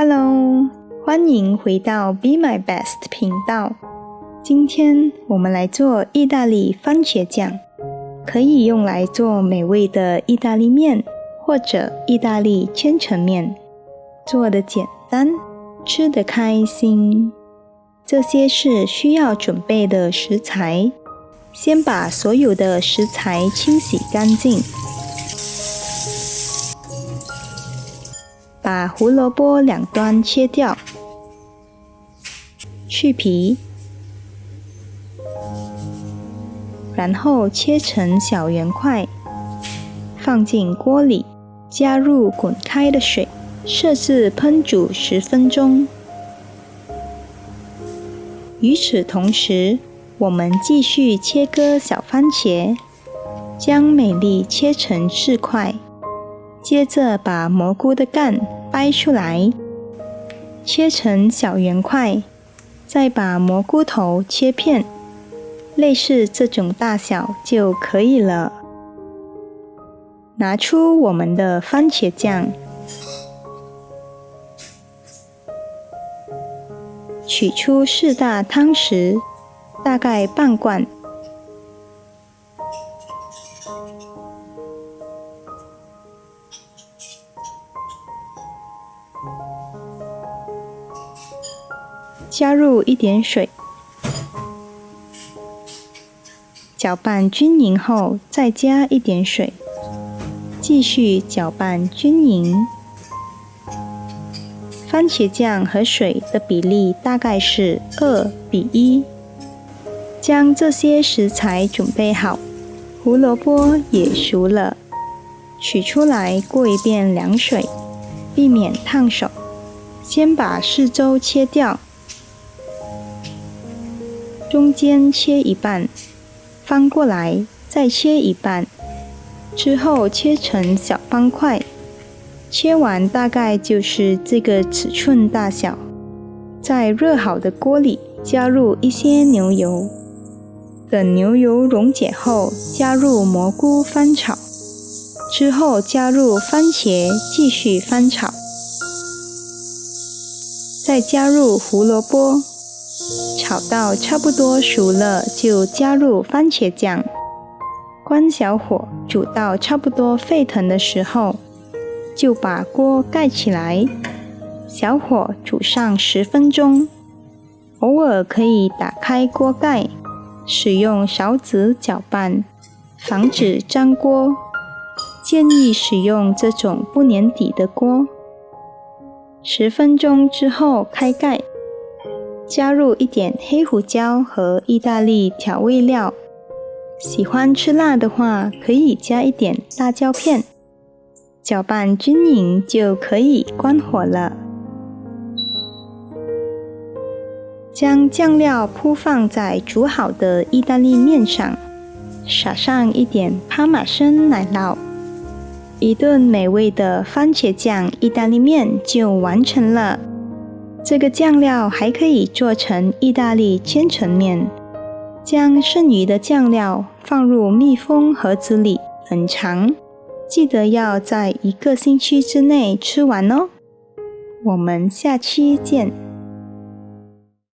Hello， 欢迎回到 Be My Best 频道。今天我们来做意大利番茄酱，可以用来做美味的意大利面或者意大利千层面，做得简单，吃得开心。这些是需要准备的食材，先把所有的食材清洗干净。把胡萝卜两端切掉，去皮，然后切成小圆块，放进锅里，加入滚开的水，设置烹煮10分钟。与此同时，我们继续切割小番茄，将美粒切成4块，接着把蘑菇的干掰出来，切成小圆块，再把蘑菇头切片，类似这种大小就可以了。拿出我们的番茄酱，取出4大汤匙，大概半罐。加入一点水，搅拌均匀后再加一点水，继续搅拌均匀。番茄酱和水的比例大概是2:1。将这些食材准备好，胡萝卜也熟了，取出来过一遍凉水，避免烫手。先把四周切掉，中间切一半，翻过来再切一半，之后切成小方块，切完大概就是这个尺寸大小。在热好的锅里加入一些牛油，等牛油溶解后，加入蘑菇翻炒，之后加入番茄继续翻炒，再加入胡萝卜，炒到差不多熟了，就加入番茄酱，关小火，煮到差不多沸腾的时候，就把锅盖起来，小火煮上10分钟。偶尔可以打开锅盖，使用勺子搅拌，防止粘锅。建议使用这种不粘底的锅。10分钟之后开盖，加入一点黑胡椒和意大利调味料，喜欢吃辣的话可以加一点辣椒片，搅拌均匀就可以关火了。将酱料铺放在煮好的意大利面上，撒上一点帕玛森奶酪，一顿美味的番茄酱意大利面就完成了。这个酱料还可以做成意大利千层面，将剩余的酱料放入密封盒子里冷藏，记得要在1个星期之内吃完哦。我们下期见。